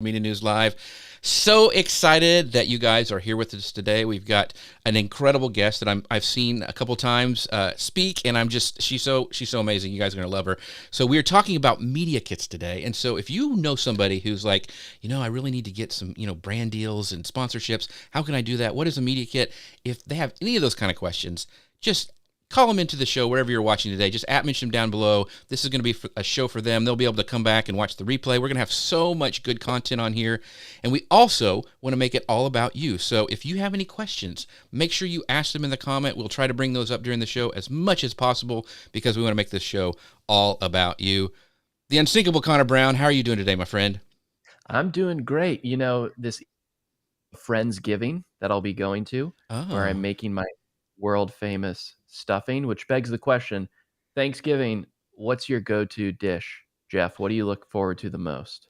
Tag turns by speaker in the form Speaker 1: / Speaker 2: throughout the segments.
Speaker 1: Media News Live. So excited that you guys are here with us today. We've got an incredible guest that I've seen a couple times speak, and she's so amazing. You guys are gonna love her. So we're talking about media kits today, and so if you know somebody who's like, I really need to get some, brand deals and sponsorships. How can I do that? What is a media kit? If they have any of those kind of questions, just call them into the show wherever you're watching today. Just mention them down below. This is going to be a show for them. They'll be able to come back and watch the replay. We're going to have so much good content on here. And we also want to make it all about you. So if you have any questions, make sure you ask them in the comment. We'll try to bring those up during the show as much as possible because we want to make this show all about you. The unsinkable Connor Brown, how are you doing today, my friend?
Speaker 2: I'm doing great. This Friendsgiving that I'll be going to, where I'm making my world famous stuffing, which begs the question, Thanksgiving, what's your go-to dish? Jeff, what do you look forward to the most?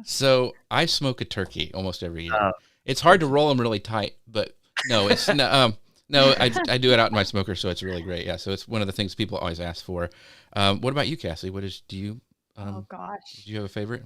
Speaker 1: So I smoke a turkey almost every year. It's hard to roll them really tight, but no, it's no, I do it out in my smoker, so it's really great. Yeah, so it's one of the things people always ask for. What about you, Cassie? Do you do you have a favorite?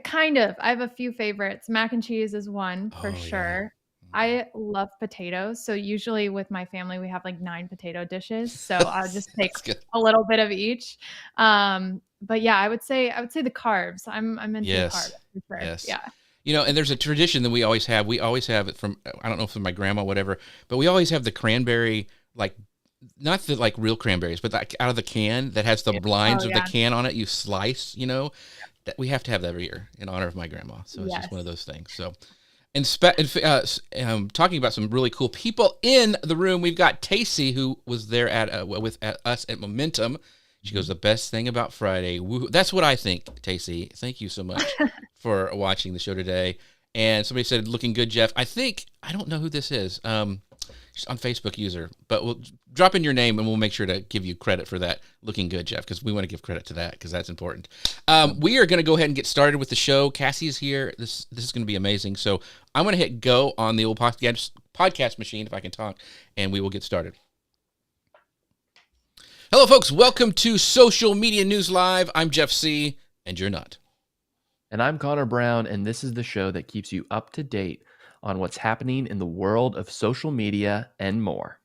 Speaker 3: Kind of. I have a few favorites. Mac and cheese is one for sure.
Speaker 1: Yeah.
Speaker 3: I love potatoes. So usually with my family, we have like 9 potato dishes. So I'll just take a little bit of each. But yeah, I would say the carbs. I'm into carbs for sure.
Speaker 1: Yes.
Speaker 3: Yeah.
Speaker 1: And there's a tradition that we always have. We always have it from, I don't know if from my grandma, whatever, but we always have the cranberry, like, not the like real cranberries, but like out of the can that has the lines of the can on it. You slice, that we have to have that every year in honor of my grandma. So it's just one of those things. So, talking about some really cool people in the room, we've got Tacey, who was there at us at Momentum. She goes, the best thing about Friday. Woo-hoo. That's what I think, Tacey. Thank you so much for watching the show today. And somebody said, looking good, Jeff. I don't know who this is. She's on Facebook user, but we'll drop in your name and we'll make sure to give you credit for that. Looking good, Jeff, because we want to give credit to that because that's important. We are going to go ahead and get started with the show. Cassie's here. This is going to be amazing. So I'm going to hit go on the old podcast machine, if I can talk, and we will get started. Hello, folks. Welcome to Social Media News Live. I'm Jeff C., and you're not.
Speaker 2: And I'm Connor Brown, and this is the show that keeps you up to date on what's happening in the world of social media and more.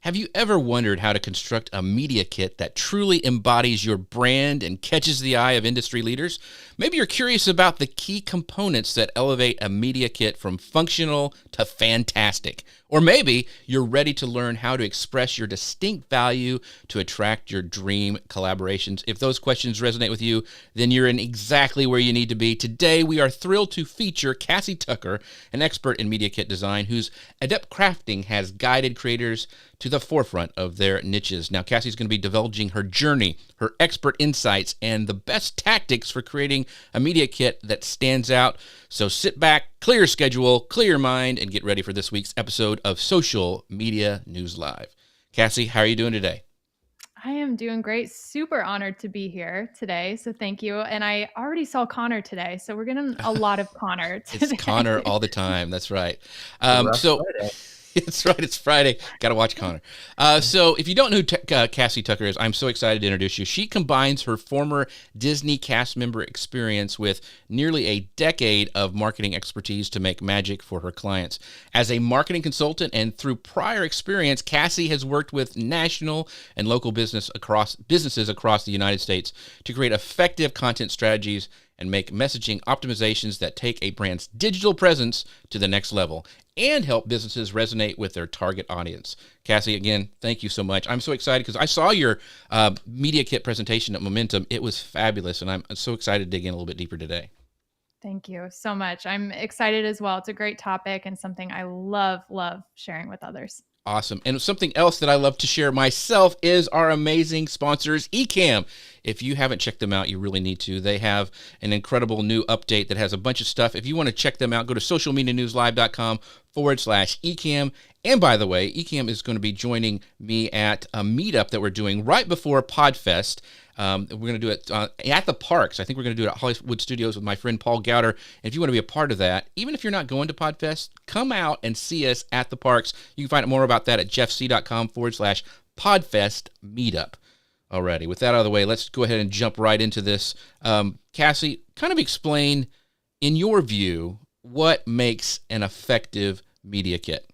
Speaker 1: Have you ever wondered how to construct a media kit that truly embodies your brand and catches the eye of industry leaders? Maybe you're curious about the key components that elevate a media kit from functional to fantastic. Or maybe you're ready to learn how to express your distinct value to attract your dream collaborations. If those questions resonate with you, then you're in exactly where you need to be. Today, we are thrilled to feature Cassie Tucker, an expert in media kit design whose adept crafting has guided creators to the forefront of their niches. Now, Cassie's going to be divulging her journey, her expert insights, and the best tactics for creating a media kit that stands out. So sit back, clear your schedule, clear your mind, and get ready for this week's episode of Social Media News Live. Cassie, how are you doing today?
Speaker 3: I am doing great. Super honored to be here today. So thank you. And I already saw Connor today. So we're getting a lot of Connor today.
Speaker 1: It's Connor all the time. That's right. That's right. It's Friday. Got to watch Connor. So if you don't know who Cassie Tucker is, I'm so excited to introduce you. She combines her former Disney cast member experience with nearly a decade of marketing expertise to make magic for her clients. As a marketing consultant and through prior experience, Cassie has worked with national and local businesses across the United States to create effective content strategies and make messaging optimizations that take a brand's digital presence to the next level and help businesses resonate with their target audience. Cassie, again, thank you so much. I'm so excited because I saw your media kit presentation at Momentum. It was fabulous, and I'm so excited to dig in a little bit deeper today.
Speaker 3: Thank you so much. I'm excited as well. It's a great topic and something I love sharing with others.
Speaker 1: Awesome. And something else that I love to share myself is our amazing sponsors, Ecamm. If you haven't checked them out, you really need to. They have an incredible new update that has a bunch of stuff. If you want to check them out, go to socialmedianewslive.com/Ecamm. And by the way, Ecamm is going to be joining me at a meetup that we're doing right before PodFest. We're going to do it at the parks. I think we're going to do it at Hollywood Studios with my friend Paul Gowder. And if you want to be a part of that, even if you're not going to PodFest, come out and see us at the parks. You can find out more about that at jeffc.com/PodFest meetup. Alrighty, with that out of the way, let's go ahead and jump right into this. Cassie, kind of explain in your view, what makes an effective media kit?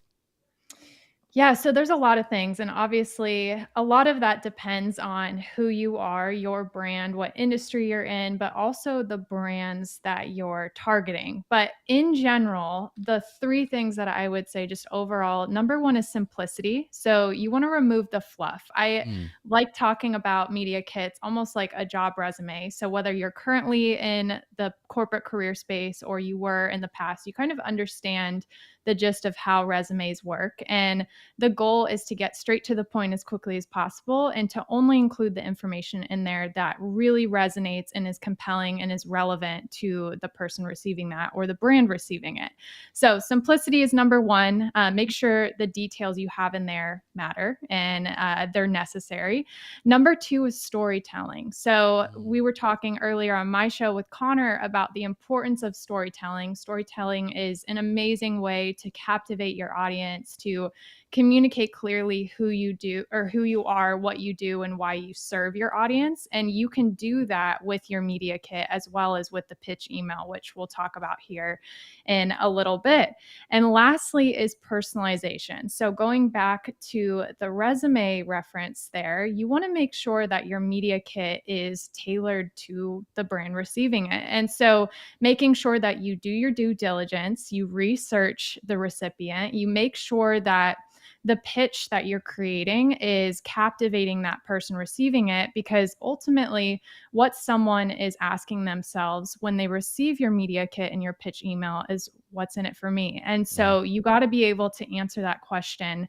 Speaker 3: Yeah, so there's a lot of things. And obviously, a lot of that depends on who you are, your brand, what industry you're in, but also the brands that you're targeting. But in general, the three things that I would say just overall, number one is simplicity. So you want to remove the fluff. I like talking about media kits almost like a job resume. So whether you're currently in the corporate career space or you were in the past, you kind of understand the gist of how resumes work. And the goal is to get straight to the point as quickly as possible and to only include the information in there that really resonates and is compelling and is relevant to the person receiving that or the brand receiving it. So simplicity is number one. Make sure the details you have in there matter and they're necessary. Number two is storytelling. So we were talking earlier on my show with Connor about the importance of storytelling. Storytelling is an amazing way to captivate your audience, to communicate clearly who you do or who you are, what you do, and why you serve your audience. And you can do that with your media kit as well as with the pitch email, which we'll talk about here in a little bit. And lastly is personalization. So going back to the resume reference there, you want to make sure that your media kit is tailored to the brand receiving it. And so making sure that you do your due diligence, you research the recipient, you make sure that the pitch that you're creating is captivating that person receiving it, because ultimately what someone is asking themselves when they receive your media kit and your pitch email is, what's in it for me? And so you got to be able to answer that question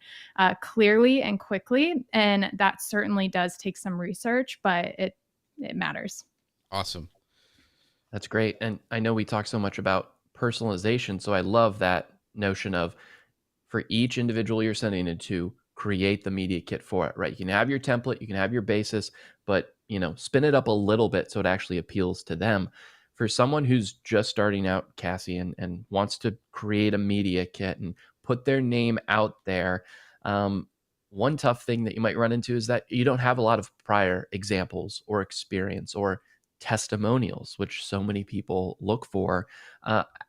Speaker 3: clearly and quickly. And that certainly does take some research, but it matters.
Speaker 1: Awesome.
Speaker 2: That's great. And I know we talk so much about personalization, so I love that notion of, for each individual you're sending it to, create the media kit for it, right? You can have your template, you can have your basis, but spin it up a little bit so it actually appeals to them. For someone who's just starting out, Cassie, and wants to create a media kit and put their name out there, one tough thing that you might run into is that you don't have a lot of prior examples or experience or testimonials, which so many people look for.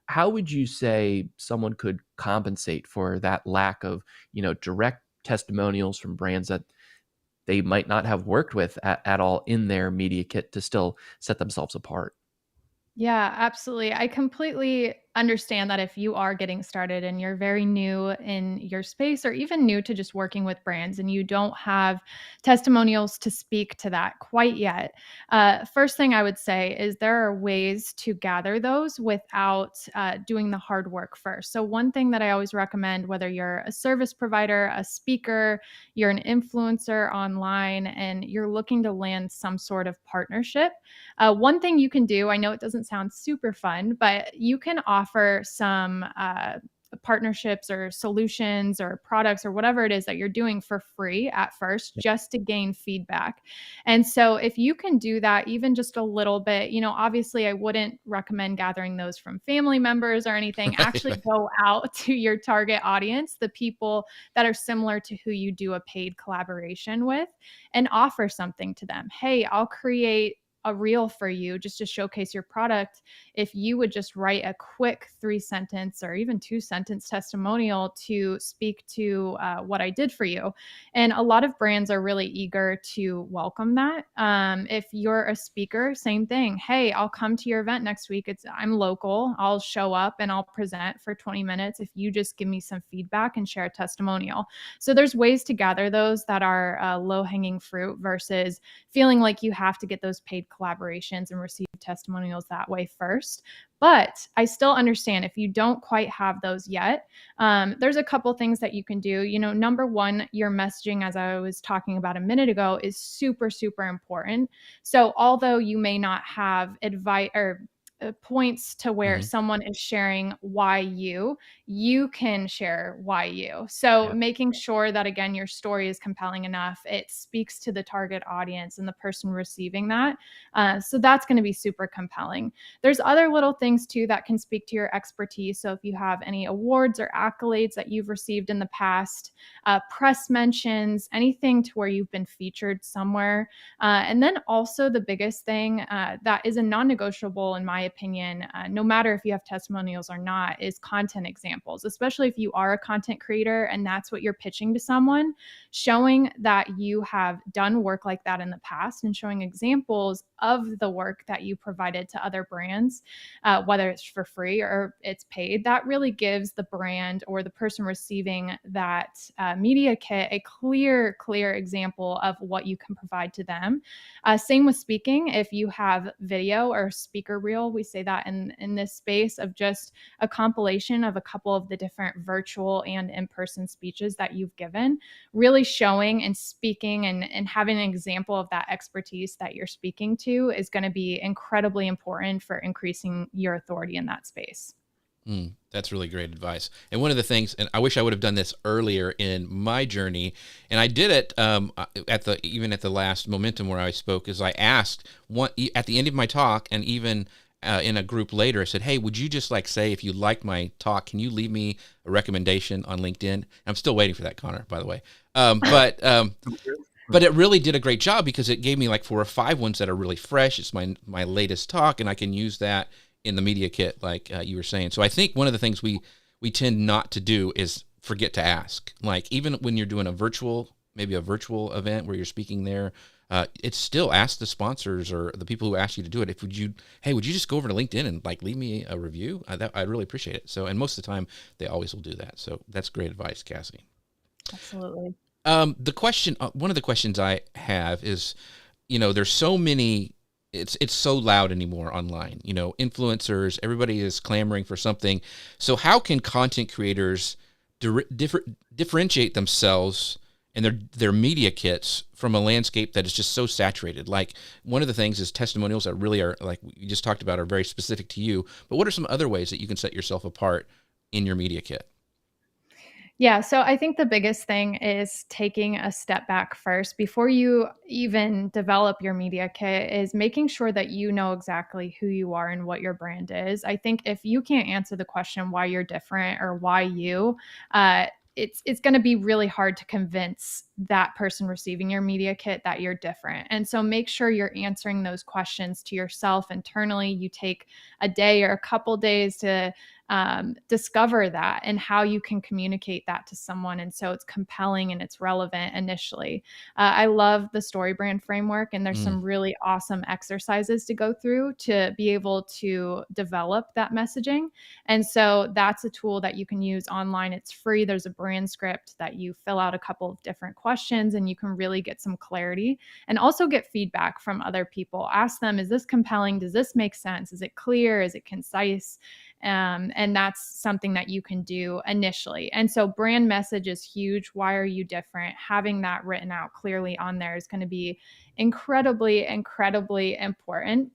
Speaker 2: How would you say someone could compensate for that lack of, direct testimonials from brands that they might not have worked with at all in their media kit to still set themselves apart?
Speaker 3: Yeah, absolutely. I completely understand that if you are getting started and you're very new in your space or even new to just working with brands and you don't have testimonials to speak to that quite yet, first thing I would say is there are ways to gather those without doing the hard work first. So, one thing that I always recommend, whether you're a service provider, a speaker, you're an influencer online, and you're looking to land some sort of partnership, one thing you can do, I know it doesn't sound super fun, but you can offer some partnerships or solutions or products or whatever it is that you're doing for free at first, just to gain feedback. And so if you can do that even just a little bit, obviously I wouldn't recommend gathering those from family members or anything. Actually go out to your target audience, the people that are similar to who you do a paid collaboration with, and offer something to them. Hey, I'll create a reel for you just to showcase your product. If you would just write a quick 3-sentence or even 2-sentence testimonial to speak to what I did for you. And a lot of brands are really eager to welcome that. If you're a speaker, same thing. Hey, I'll come to your event next week. I'm local. I'll show up and I'll present for 20 minutes if you just give me some feedback and share a testimonial. So there's ways to gather those that are low-hanging fruit versus feeling like you have to get those paid collaborations and receive testimonials that way first. But I still understand if you don't quite have those yet, there's a couple things that you can do. Number one, your messaging, as I was talking about a minute ago, is super, super important. So although you may not have advice or points to where someone is sharing why you can share why you. So making sure that, again, your story is compelling enough, it speaks to the target audience and the person receiving that. So that's going to be super compelling. There's other little things too that can speak to your expertise. So if you have any awards or accolades that you've received in the past, press mentions, anything to where you've been featured somewhere. And then also the biggest thing that is a non-negotiable in my opinion, no matter if you have testimonials or not, is content examples, especially if you are a content creator and that's what you're pitching to someone. Showing that you have done work like that in the past and showing examples of the work that you provided to other brands, whether it's for free or it's paid, that really gives the brand or the person receiving that media kit a clear example of what you can provide to them. Same with speaking. If you have video or speaker reel, we say that in this space of just a compilation of a couple of the different virtual and in-person speeches that you've given, really showing and speaking and having an example of that expertise that you're speaking to is going to be incredibly important for increasing your authority in that space.
Speaker 1: That's really great advice. And one of the things, and I wish I would have done this earlier in my journey, and I did it even at the last Momentum where I spoke, is I asked at the end of my talk, and even in a group later, I said, hey, would you just say, if you liked my talk, can you leave me a recommendation on LinkedIn? I'm still waiting for that, Connor, by the way. But it really did a great job because it gave me 4 or 5 ones that are really fresh. It's my latest talk, and I can use that in the media kit, like you were saying. So I think one of the things we tend not to do is forget to ask. Even when you're doing maybe a virtual event where you're speaking there, it's still ask the sponsors or the people who ask you to do it. Would you just go over to LinkedIn and leave me a review? I'd really appreciate it. So, and most of the time they always will do that. So that's great advice, Cassie.
Speaker 3: Absolutely.
Speaker 1: The question, one of the questions I have is, there's so many. It's so loud anymore online. Influencers, everybody is clamoring for something. So how can content creators differentiate themselves and their media kits from a landscape that is just so saturated? One of the things is testimonials that really are, like we just talked about, are very specific to you. But what are some other ways that you can set yourself apart in your media kit?
Speaker 3: Yeah, so I think the biggest thing is taking a step back first before you even develop your media kit, is making sure that you know exactly who you are and what your brand is. I think if you can't answer the question why you're different or why you, it's going to be really hard to convince that person receiving your media kit that you're different. And so make sure you're answering those questions to yourself internally. You take a day or a couple days to discover that and how you can communicate that to someone. And so it's compelling and it's relevant initially. I love the story brand framework, and there's some really awesome exercises to go through to be able to develop that messaging. And so that's a tool that you can use online. It's free. There's a brand script that you fill out a couple of different questions and you can really get some clarity and also get feedback from other people. Ask them, is this compelling? Does this make sense? Is it clear? Is it concise? And that's something that you can do initially. And so brand message is huge. Why are you different? Having that written out clearly on there is going to be incredibly important.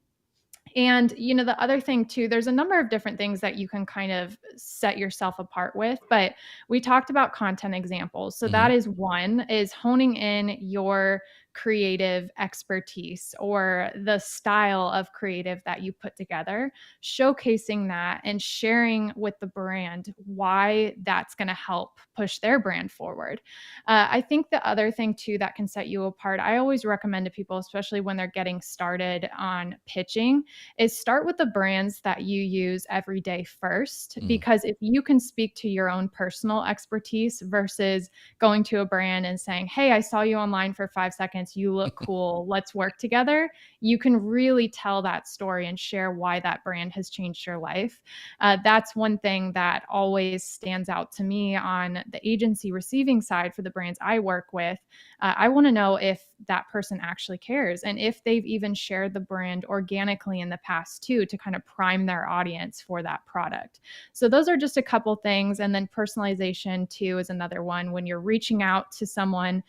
Speaker 3: And, the other thing too, there's a number of different things that you can kind of set yourself apart with, but we talked about content examples. So that is one, is honing in your creative expertise or the style of creative that you put together, showcasing that and sharing with the brand why that's going to help push their brand forward. I think the other thing too that can set you apart, I always recommend to people, especially when they're getting started on pitching, is start with the brands that you use every day first. Because if you can speak to your own personal expertise versus going to a brand and saying, hey, I saw you online for 5 seconds, you look cool, let's work together, you can really tell that story and share why that brand has changed your life. That's one thing that always stands out to me on the agency receiving side for the brands I work with. I want to know if that person actually cares and if they've even shared the brand organically in the past too, to kind of prime their audience for that product. So those are just a couple things. And then personalization too is another one. When you're reaching out to someone,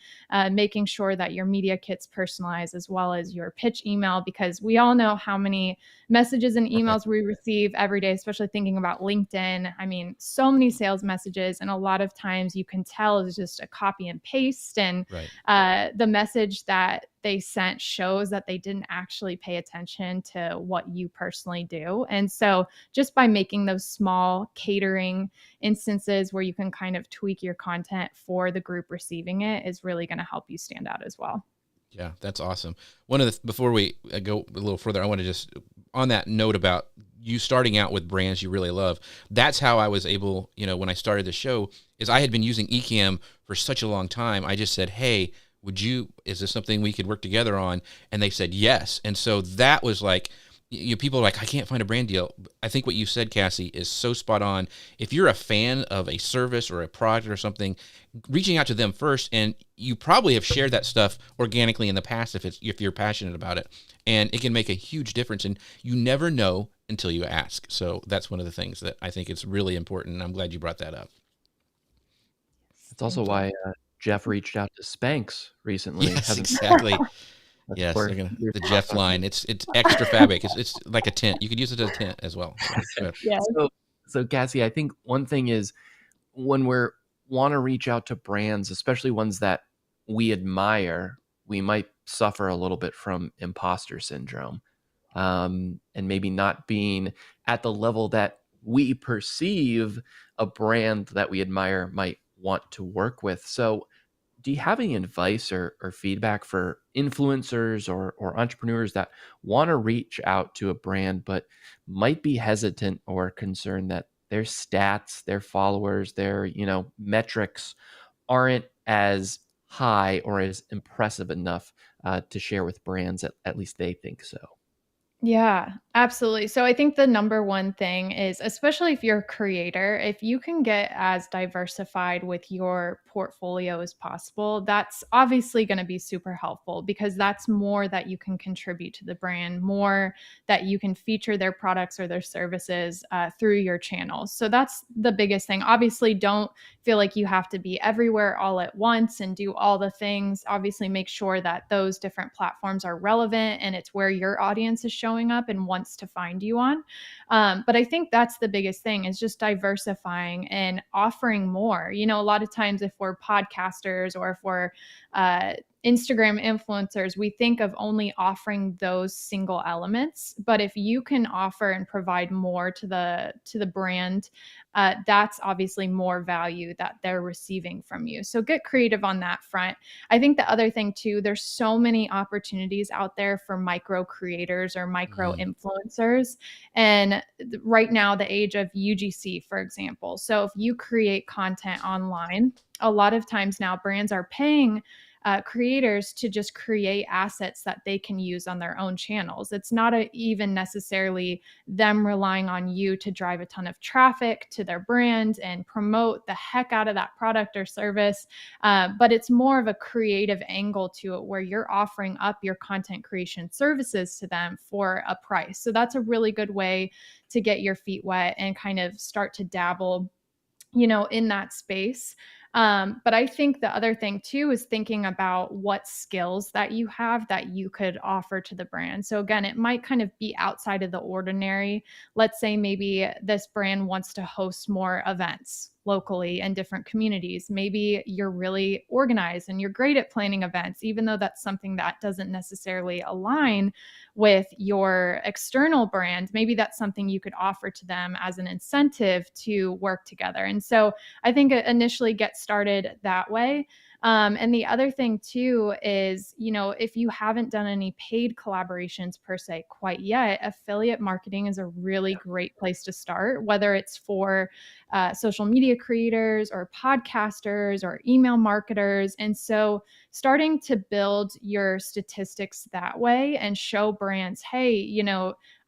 Speaker 3: making sure that your media kit's personalized as well as your pitch email, because we all know how many messages and emails we receive every day, especially thinking about LinkedIn. I mean, so many sales messages, and a lot of times you can tell it's just a copy and paste, and the message that they sent shows that they didn't actually pay attention to what you personally do. And so just by making those small catering instances where you can kind of tweak your content for the group receiving it is really going to help you stand out as well.
Speaker 1: Yeah, that's awesome. Before we go a little further, I want to just, on that note about you starting out with brands you really love. That's how I was able, when I started the show, is I had been using Ecamm for such a long time. I just said, hey, is this something we could work together on? And they said yes. And so that was like, people are like, I can't find a brand deal. I think what you said, Cassie, is so spot on. If you're a fan of a service or a product or something, reaching out to them first, and you probably have shared that stuff organically in the past if you're passionate about it, and it can make a huge difference. And you never know until you ask. So that's one of the things that I think is really important. And I'm glad you brought that up.
Speaker 2: That's also why Jeff reached out to Spanx recently.
Speaker 1: Yes, exactly. Yes, the Jeff line. It's extra fabric. It's like a tent. You could use it as a tent as well.
Speaker 3: Yeah.
Speaker 2: So Cassie, I think one thing is when we want to reach out to brands, especially ones that we admire, we might suffer a little bit from imposter syndrome, and maybe not being at the level that we perceive a brand that we admire might want to work with. So do you have any advice or feedback for influencers or entrepreneurs that want to reach out to a brand but might be hesitant or concerned that their stats, their followers, their metrics aren't as high or as impressive enough to share with brands, at least they think so?
Speaker 3: Yeah, absolutely. So I think the number one thing is, especially if you're a creator, if you can get as diversified with your portfolio as possible, that's obviously going to be super helpful, because that's more that you can contribute to the brand, more that you can feature their products or their services through your channels. So that's the biggest thing. Obviously, don't feel like you have to be everywhere all at once and do all the things. Obviously, make sure that those different platforms are relevant and it's where your audience is showing up and wants to find you on. But I think that's the biggest thing, is just diversifying and offering more. A lot of times if we're podcasters or if we're Instagram influencers, we think of only offering those single elements. But if you can offer and provide more to the brand, that's obviously more value that they're receiving from you. So get creative on that front. I think the other thing too, there's so many opportunities out there for micro creators or micro influencers. And right now, the age of UGC, for example. So if you create content online, a lot of times now brands are paying creators to just create assets that they can use on their own channels. It's not even necessarily them relying on you to drive a ton of traffic to their brand and promote the heck out of that product or service. But it's more of a creative angle to it, where you're offering up your content creation services to them for a price. So that's a really good way to get your feet wet and kind of start to dabble, in that space. But I think the other thing too is thinking about what skills that you have that you could offer to the brand. So again, it might kind of be outside of the ordinary. Let's say maybe this brand wants to host more events locally in different communities. Maybe you're really organized and you're great at planning events, even though that's something that doesn't necessarily align with your external brand. Maybe that's something you could offer to them as an incentive to work together. And so I think initially get started that way. And the other thing too is, if you haven't done any paid collaborations per se quite yet, affiliate marketing is a really great place to start, whether it's for social media creators or podcasters or email marketers. And so starting to build your statistics that way and show brands, hey,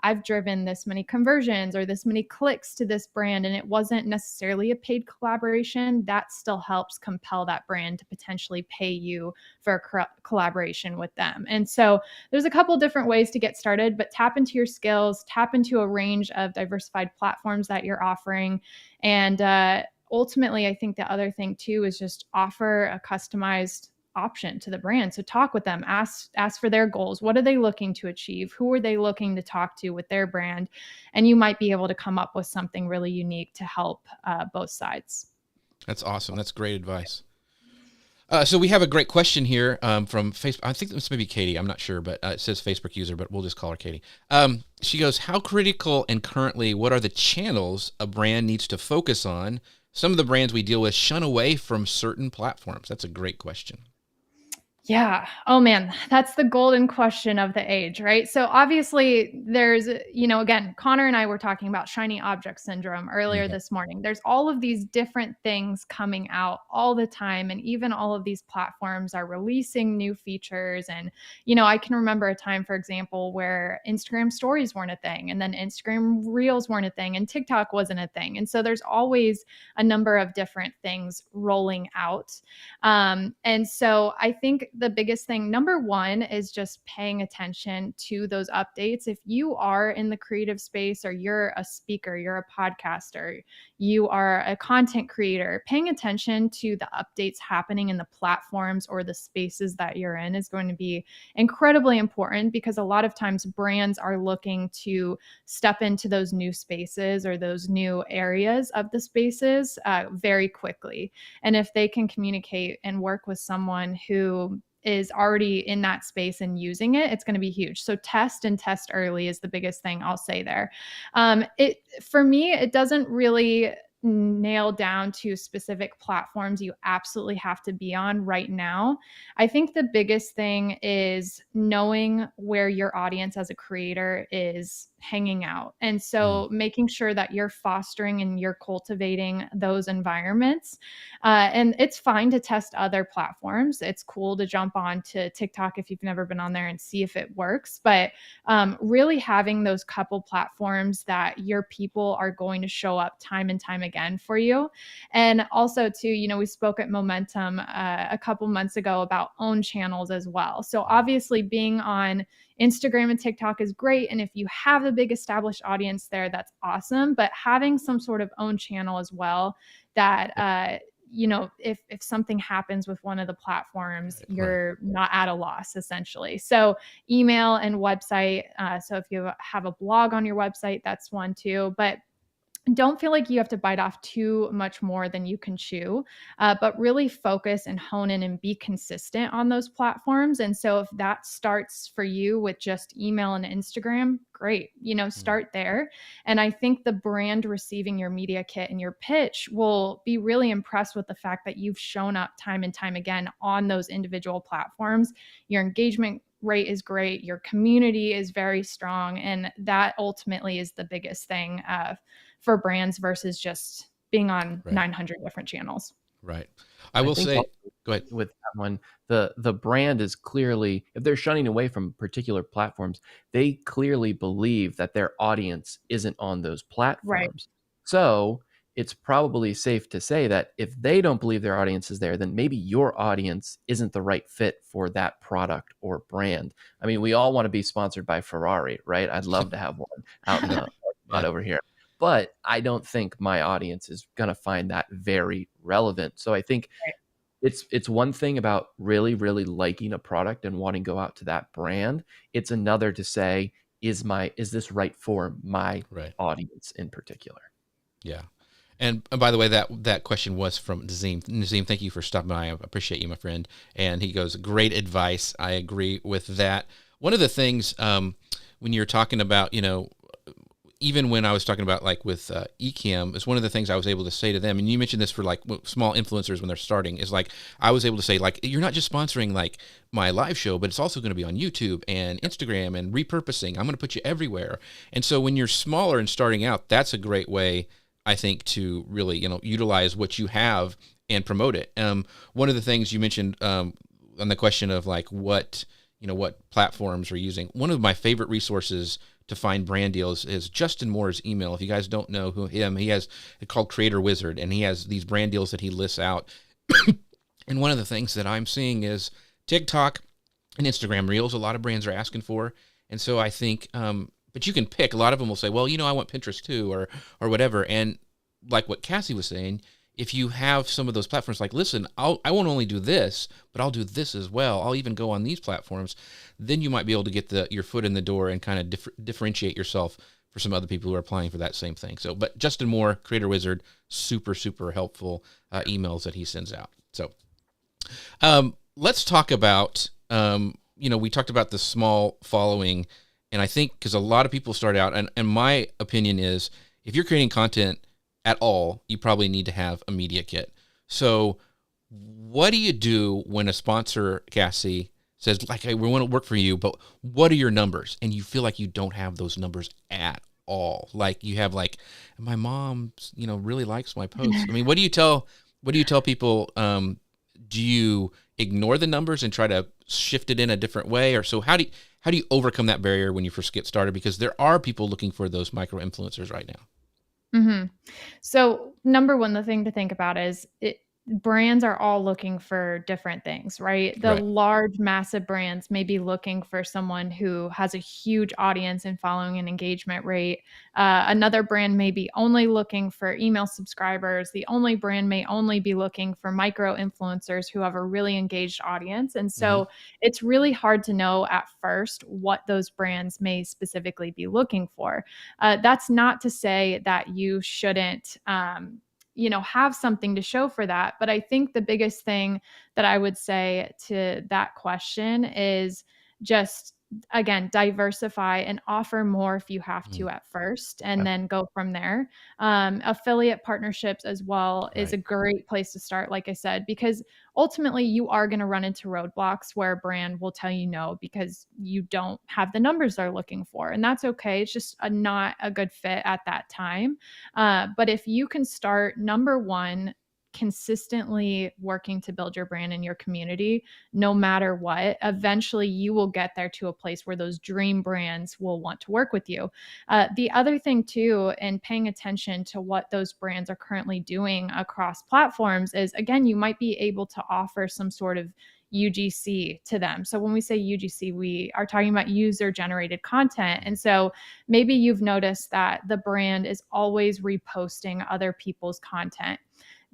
Speaker 3: I've driven this many conversions or this many clicks to this brand, and it wasn't necessarily a paid collaboration, that still helps compel that brand to potentially pay you for a collaboration with them. And so there's a couple different ways to get started, but tap into your skills, tap into a range of diversified platforms that you're offering. And ultimately, I think the other thing too is just offer a customized option to the brand. So talk with them, ask for their goals. What are they looking to achieve? Who are they looking to talk to with their brand? And you might be able to come up with something really unique to help both sides.
Speaker 1: That's awesome. That's great advice. So we have a great question here from Facebook. I think this may be Katie. I'm not sure, but it says Facebook user, but we'll just call her Katie. She goes, how critical and currently what are the channels a brand needs to focus on? Some of the brands we deal with shun away from certain platforms. That's a great question.
Speaker 3: Yeah. Oh man, that's the golden question of the age, right? So obviously there's, again, Connor and I were talking about shiny object syndrome earlier this morning. There's all of these different things coming out all the time. And even all of these platforms are releasing new features. And, I can remember a time, for example, where Instagram stories weren't a thing, and then Instagram reels weren't a thing, and TikTok wasn't a thing. And so there's always a number of different things rolling out. And so I think the biggest thing, number one, is just paying attention to those updates. If you are in the creative space, or you're a speaker, you're a podcaster, you are a content creator, paying attention to the updates happening in the platforms or the spaces that you're in is going to be incredibly important, because a lot of times brands are looking to step into those new spaces or those new areas of the spaces very quickly. And if they can communicate and work with someone who is already in that space and using it, it's going to be huge. So test and test early is the biggest thing I'll say there. For me, it doesn't really nail down to specific platforms you absolutely have to be on right now. I think the biggest thing is knowing where your audience as a creator is hanging out. And so making sure that you're fostering and you're cultivating those environments. And it's fine to test other platforms. It's cool to jump on to TikTok if you've never been on there and see if it works. But really having those couple platforms that your people are going to show up time and time again for you. And also too, we spoke at Momentum a couple months ago about own channels as well. So obviously being on Instagram and TikTok is great. And if you have a big established audience there, that's awesome. But having some sort of own channel as well, that if something happens with one of the platforms, you're not at a loss, essentially. So email and website. So if you have a blog on your website, that's one too. But don't feel like you have to bite off too much more than you can chew, but really focus and hone in and be consistent on those platforms. And so if that starts for you with just email and Instagram, great, start there. And I think the brand receiving your media kit and your pitch will be really impressed with the fact that you've shown up time and time again on those individual platforms. Your engagement rate is great. Your community is very strong. And that ultimately is the biggest thing for brands versus just being on 900 different channels.
Speaker 1: Right. I will say, go ahead.
Speaker 2: With that one, the brand is clearly, if they're shunning away from particular platforms, they clearly believe that their audience isn't on those platforms. Right. So it's probably safe to say that if they don't believe their audience is there, then maybe your audience isn't the right fit for that product or brand. I mean, we all want to be sponsored by Ferrari, right? I'd love to have one out in the not over here. But I don't think my audience is going to find that very relevant. So I think it's one thing about really, really liking a product and wanting to go out to that brand. It's another to say, is this right for my audience in particular?
Speaker 1: Yeah. And by the way, that question was from Nazim. Nazim, thank you for stopping by. I appreciate you, my friend. And he goes, great advice. I agree with that. One of the things when you're talking about, even when I was talking about like with Ecamm, is one of the things I was able to say to them, and you mentioned this for like small influencers when they're starting, is like I was able to say, like, you're not just sponsoring like my live show, but it's also going to be on YouTube and Instagram and repurposing. I'm going to put you everywhere. And so when you're smaller and starting out, that's a great way, I think, to really utilize what you have and promote it. One of the things you mentioned on the question of like what platforms we're using, one of my favorite resources to find brand deals is Justin Moore's email. If you guys don't know him, he has it's called Creator Wizard, and he has these brand deals that he lists out. And one of the things that I'm seeing is TikTok and Instagram Reels. A lot of brands are asking for, and so I think, but you can pick. A lot of them will say, well, I want Pinterest too, or whatever. And like what Cassie was saying, if you have some of those platforms, like, listen, I won't only do this, but I'll do this as well. I'll even go on these platforms. Then you might be able to get your foot in the door and kind of differentiate yourself for some other people who are applying for that same thing. So, but Justin Moore, Creator Wizard, super, super helpful emails that he sends out. So let's talk about, we talked about the small following, and I think because a lot of people start out, and my opinion is if you're creating content at all, you probably need to have a media kit. So what do you do when a sponsor, Cassie, says, like, hey, we want to work for you, but what are your numbers? And you feel like you don't have those numbers at all. Like you have like, my mom, really likes my posts. I mean, what do you tell people? Do you ignore the numbers and try to shift it in a different way? Or so how do you overcome that barrier when you first get started? Because there are people looking for those micro influencers right now.
Speaker 3: Mm-hmm. So number one, the thing to think about is brands are all looking for different things, right? The large, massive brands may be looking for someone who has a huge audience and following and engagement rate. Another brand may be only looking for email subscribers. The only brand may only be looking for micro influencers who have a really engaged audience. And so it's really hard to know at first what those brands may specifically be looking for. That's not to say that you shouldn't have something to show for that. But I think the biggest thing that I would say to that question is just, again, diversify and offer more if you have to at first, and then go from there. Affiliate partnerships as well is a great place to start, like I said, because ultimately you are going to run into roadblocks where a brand will tell you no because you don't have the numbers they're looking for. And that's okay. It's just not a good fit at that time. But if you can start, number one, consistently working to build your brand in your community, no matter what, eventually you will get there to a place where those dream brands will want to work with you. The other thing too, and paying attention to what those brands are currently doing across platforms is, again, you might be able to offer some sort of UGC to them. So when we say UGC, we are talking about user generated content. And so maybe you've noticed that the brand is always reposting other people's content.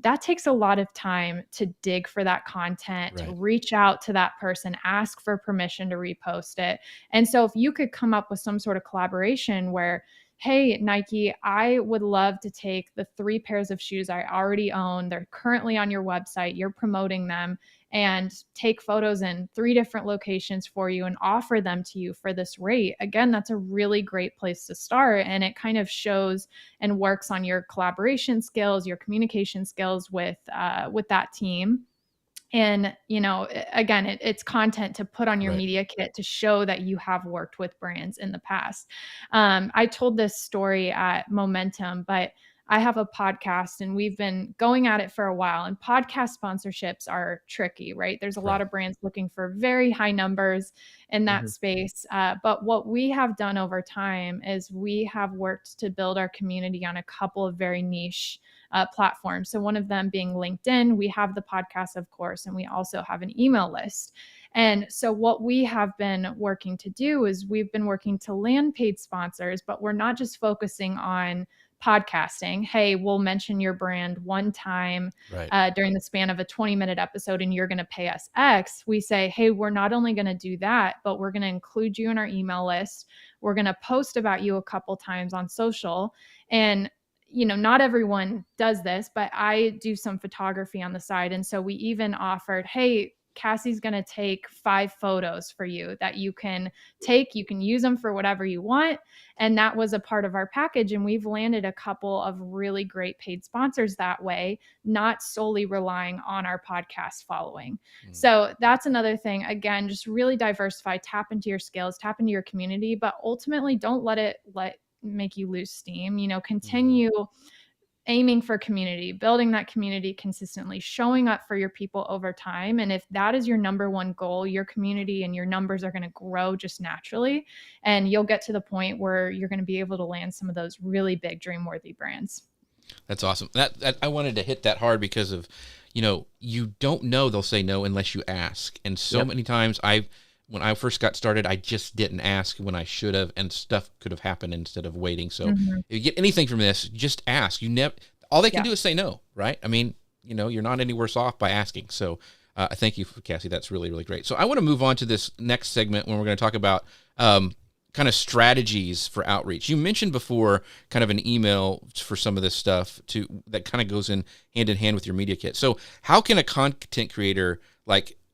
Speaker 3: That takes a lot of time to dig for that content, to reach out to that person, ask for permission to repost it. And so if you could come up with some sort of collaboration where, hey, Nike, I would love to take the 3 pairs of shoes I already own. They're currently on your website. You're promoting them, and take photos in 3 different locations for you and offer them to you for this rate. Again, that's a really great place to start. And it kind of shows and works on your collaboration skills, your communication skills with that team. And, again, it's content to put on your media kit to show that you have worked with brands in the past. I told this story at Momentum, but I have a podcast and we've been going at it for a while, and podcast sponsorships are tricky, right? There's a lot of brands looking for very high numbers in that space. But what we have done over time is we have worked to build our community on a couple of very niche platforms. So one of them being LinkedIn. We have the podcast, of course, and we also have an email list. And so what we have been working to do is we've been working to land paid sponsors, but we're not just focusing on podcasting. Hey, we'll mention your brand one time during the span of a 20-minute episode and you're going to pay us X. We say, hey, we're not only going to do that, but we're going to include you in our email list. We're going to post about you a couple times on social. And not everyone does this, but I do some photography on the side. And so we even offered, hey, Cassie's going to take 5 photos for you that you can take. You can use them for whatever you want. And that was a part of our package. And we've landed a couple of really great paid sponsors that way, not solely relying on our podcast following. So that's another thing. Again, just really diversify, tap into your skills, tap into your community, but ultimately don't let it make you lose steam. Continue aiming for community, building that community consistently, showing up for your people over time. And if that is your number one goal, your community and your numbers are going to grow just naturally. And you'll get to the point where you're going to be able to land some of those really big dream-worthy brands.
Speaker 1: That's awesome. That I wanted to hit that hard because of, you don't know they'll say no unless you ask. And so many times when I first got started, I just didn't ask when I should have, and stuff could have happened instead of waiting. So if you get anything from this, just ask. All they can do is say no, right? I mean, you're not any worse off by asking. So thank you, Cassie. That's really, really great. So I want to move on to this next segment when we're going to talk about kind of strategies for outreach. You mentioned before kind of an email for some of this stuff that kind of goes in hand with your media kit. So how can a content creator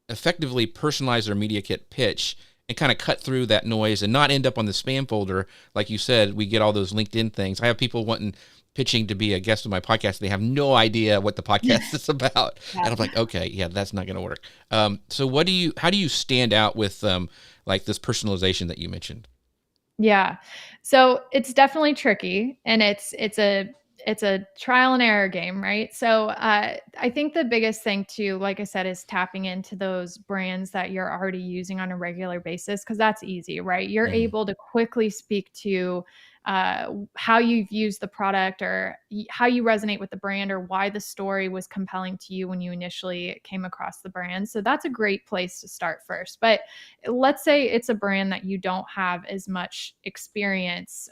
Speaker 1: effectively personalize their media kit pitch and kind of cut through that noise and not end up on the spam folder? Like you said, we get all those LinkedIn things. I have people wanting pitching to be a guest on my podcast. They have no idea what the podcast is about. Yeah. And I'm like, okay, yeah, that's not going to work. So how do you stand out with like this personalization that you mentioned?
Speaker 3: Yeah. So it's definitely tricky, and it's a trial and error game, right? So I think the biggest thing too, like I said, is tapping into those brands that you're already using on a regular basis, because that's easy, right? You're able to quickly speak to how you've used the product, or how you resonate with the brand, or why the story was compelling to you when you initially came across the brand. So that's a great place to start first. But let's say it's a brand that you don't have as much experience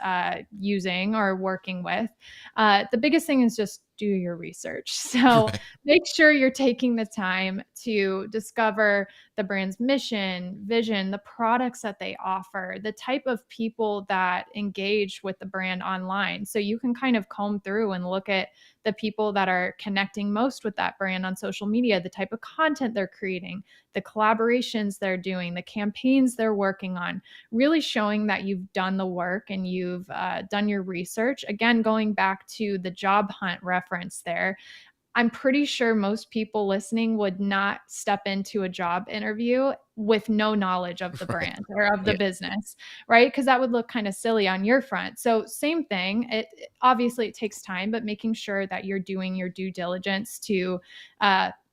Speaker 3: using or working with. The biggest thing is just do your research. So make sure you're taking the time to discover the brand's mission, vision, the products that they offer, the type of people that engage with the brand online. So you can kind of comb through and look at the people that are connecting most with that brand on social media, the type of content they're creating, the collaborations they're doing, the campaigns they're working on, really showing that you've done the work and you've done your research. Again, going back to the job hunt reference there, I'm pretty sure most people listening would not step into a job interview with no knowledge of the brand or of the business, right? Because that would look kind of silly on your front. So same thing. Obviously it takes time, but making sure that you're doing your due diligence to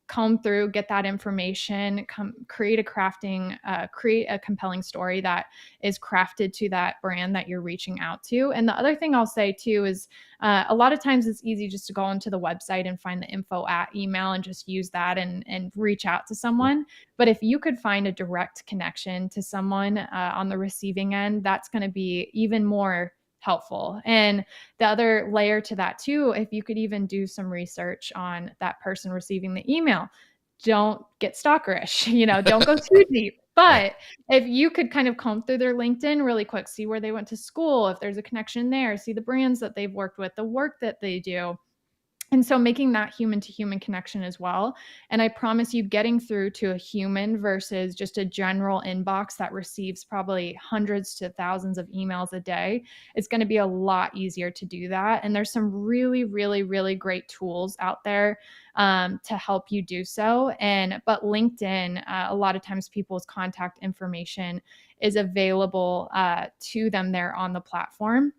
Speaker 3: comb through, get that information, create a compelling story that is crafted to that brand that you're reaching out to. And the other thing I'll say too is a lot of times it's easy just to go onto the website and find the info at email and just use that and reach out to someone. But if you could find a direct connection to someone on the receiving end, that's going to be even more helpful. And the other layer to that too, if you could even do some research on that person receiving the email, don't get stalkerish, don't go too deep. But if you could kind of comb through their LinkedIn really quick, see where they went to school, if there's a connection there, see the brands that they've worked with, the work that they do. And so making that human to human connection as well. And I promise you, getting through to a human versus just a general inbox that receives probably hundreds to thousands of emails a day, it's going to be a lot easier to do that. And there's some really, really, really great tools out there to help you do so. But LinkedIn, a lot of times people's contact information is available to them there on the platform.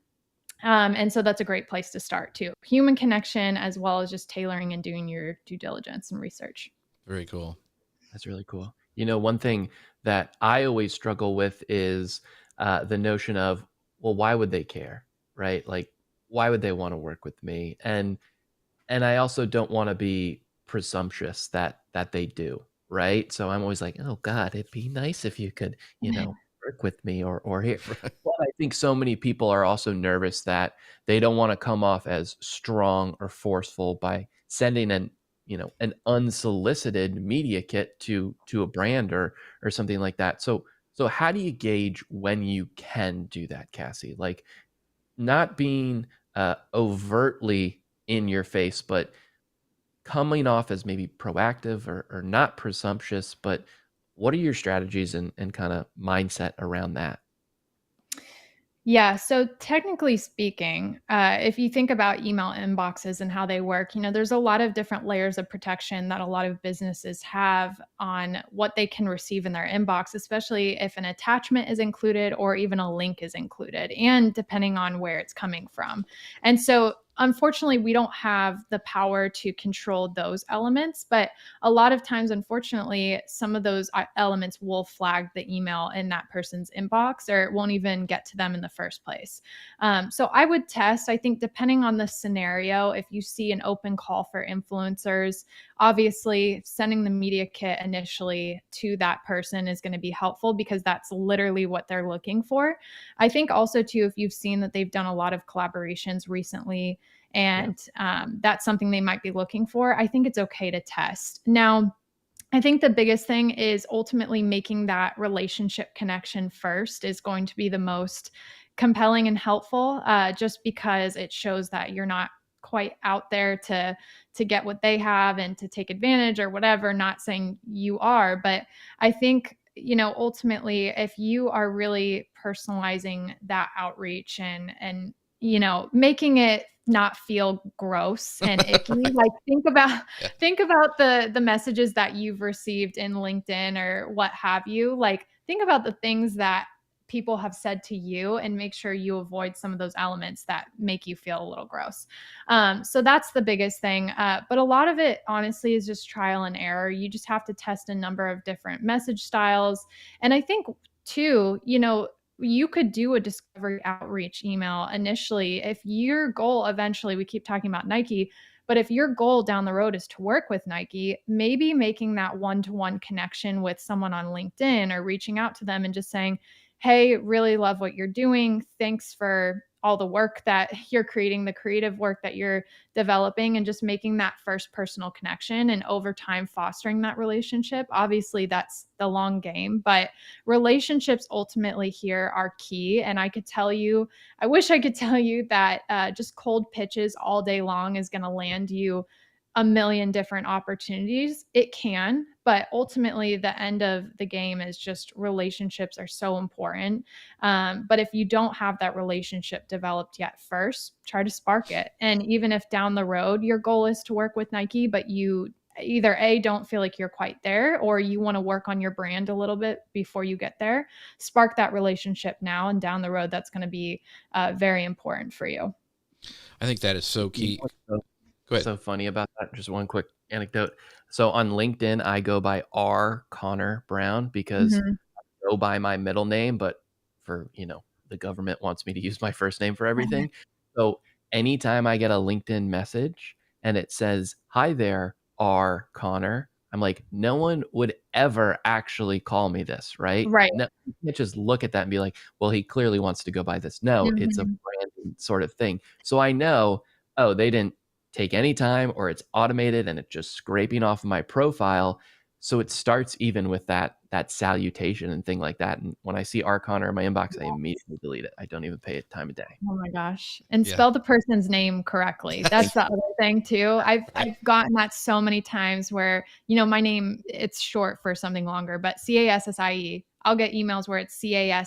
Speaker 3: And so that's a great place to start too. Human connection, as well as just tailoring and doing your due diligence and research.
Speaker 1: Very cool.
Speaker 2: That's really cool. One thing that I always struggle with is the notion of, well, why would they care, right? Like, why would they want to work with me? And I also don't want to be presumptuous that they do, right? So I'm always like, oh God, it'd be nice if you could, work with me or here. But I think so many people are also nervous that they don't want to come off as strong or forceful by sending an unsolicited media kit to a brand or something like that. So how do you gauge when you can do that, Cassie? Like, not being overtly in your face, but coming off as maybe proactive or not presumptuous. But what are your strategies and kind of mindset around that?
Speaker 3: Yeah. So technically speaking, if you think about email inboxes and how they work, there's a lot of different layers of protection that a lot of businesses have on what they can receive in their inbox, especially if an attachment is included or even a link is included, and depending on where it's coming from. And so unfortunately, we don't have the power to control those elements, but a lot of times, unfortunately, some of those elements will flag the email in that person's inbox, or it won't even get to them in the first place. So I would test, I think, depending on the scenario, if you see an open call for influencers, obviously sending the media kit initially to that person is going to be helpful because that's literally what they're looking for. I think also too, if you've seen that they've done a lot of collaborations recently, and that's something they might be looking for, I think it's okay to test. Now, I think the biggest thing is ultimately making that relationship connection first is going to be the most compelling and helpful, just because it shows that you're not quite out there to get what they have and to take advantage or whatever. Not saying you are, but I think ultimately, if you are really personalizing that outreach and making it not feel gross and icky. Like think about the messages that you've received in LinkedIn or what have you. Like think about the things that people have said to you and make sure you avoid some of those elements that make you feel a little gross. So that's the biggest thing. But a lot of it, honestly, is just trial and error. You just have to test a number of different message styles. And I think, too, you could do a discovery outreach email initially. If your goal eventually, we keep talking about Nike, but if your goal down the road is to work with Nike, maybe making that one-to-one connection with someone on LinkedIn or reaching out to them and just saying, hey, really love what you're doing. Thanks for all the work that you're creating, the creative work that you're developing, and just making that first personal connection and over time fostering that relationship. Obviously, that's the long game, but relationships ultimately here are key. And I wish I could tell you that just cold pitches all day long is going to land you a million different opportunities. It can, but ultimately the end of the game is just relationships are so important. But if you don't have that relationship developed yet first, try to spark it. And even if down the road your goal is to work with Nike, but you either don't feel like you're quite there, or you want to work on your brand a little bit before you get there, spark that relationship now, and down the road that's going to be very important for you.
Speaker 1: I think that is so key.
Speaker 2: So funny about that. Just one quick anecdote. So on LinkedIn, I go by R. Connor Brown because I go by my middle name, but for, the government wants me to use my first name for everything. So anytime I get a LinkedIn message and it says, hi there, R. Connor, I'm like, no one would ever actually call me this, right?
Speaker 3: Right.
Speaker 2: No, you can't just look at that and be like, well, he clearly wants to go by this. No, it's a branding sort of thing. So I know, oh, they didn't take any time, or it's automated and it's just scraping off of my profile. So it starts even with that salutation and thing like that. And when I see R. Connor in my inbox, I immediately delete it. I don't even pay it time of day.
Speaker 3: Oh my gosh. And spell the person's name correctly. That's the other thing too. I've gotten that so many times where, my name, it's short for something longer, but Cassie, I'll get emails where it's Casey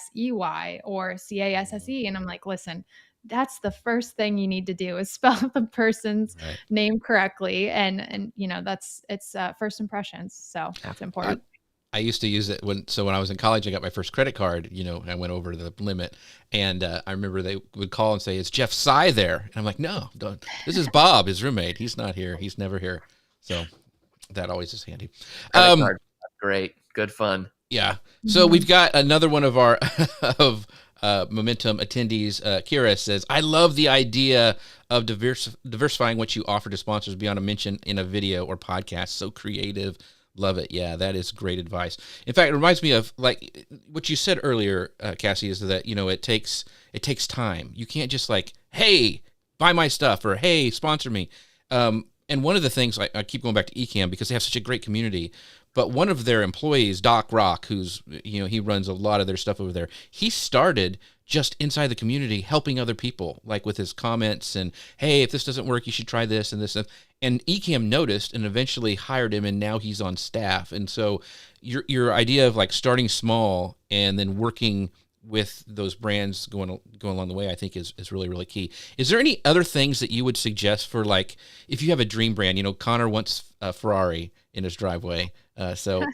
Speaker 3: or Casse. And I'm like, listen, that's the first thing you need to do is spell the person's name correctly. And it's first impressions. So it's important.
Speaker 1: I used to use it when I was in college, I got my first credit card, I went over the limit, and I remember they would call and say, is Jeff Sy there? And I'm like, no, don't. This is Bob, his roommate. He's not here. He's never here. So that always is handy.
Speaker 2: Credit card. Great. Good fun.
Speaker 1: Yeah. So we've got another one of our, Momentum attendees. Kira says, I love the idea of diversifying what you offer to sponsors beyond a mention in a video or podcast. So creative. Love it. Yeah, that is great advice. In fact, it reminds me of like what you said earlier, Cassie, is that, it takes time. You can't just like, hey, buy my stuff, or hey, sponsor me. And one of the things I keep going back to Ecamm because they have such a great community, but one of their employees, Doc Rock, who's, he runs a lot of their stuff over there. He started just inside the community helping other people, like with his comments and, hey, if this doesn't work, you should try this and this. And Ecamm noticed and eventually hired him, and now he's on staff. And so your idea of like starting small and then working with those brands going along the way, I think is really, really key. Is there any other things that you would suggest for, like, if you have a dream brand? Connor wants a Ferrari in his driveway. So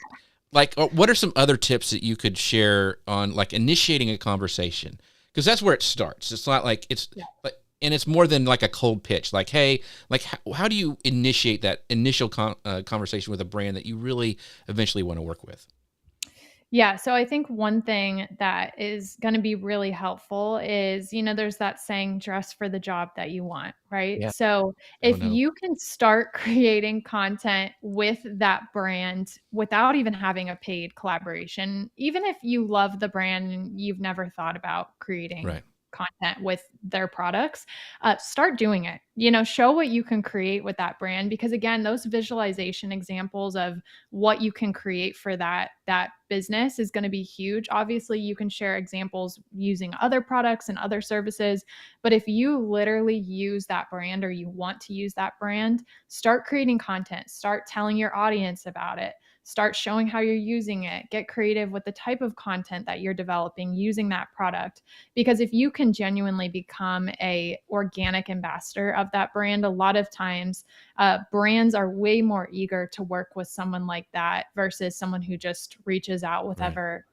Speaker 1: like, what are some other tips that you could share on like initiating a conversation? Because that's where it starts. It's not like and it's more than like a cold pitch. Like, hey, like how do you initiate that initial conversation with a brand that you really eventually want to work with?
Speaker 3: Yeah. So I think one thing that is going to be really helpful is, there's that saying, dress for the job that you want, right?
Speaker 2: Yeah.
Speaker 3: So if you can start creating content with that brand without even having a paid collaboration, even if you love the brand and you've never thought about creating content with their products, start doing it. Show what you can create with that brand, because again, those visualization examples of what you can create for that business is going to be huge. Obviously, you can share examples using other products and other services, but if you literally use that brand, or you want to use that brand, start creating content, start telling your audience about it. start showing how you're using it, get creative with the type of content that you're developing using that product. Because if you can genuinely become a organic ambassador of that brand, a lot of times brands are way more eager to work with someone like that versus someone who just reaches out with ever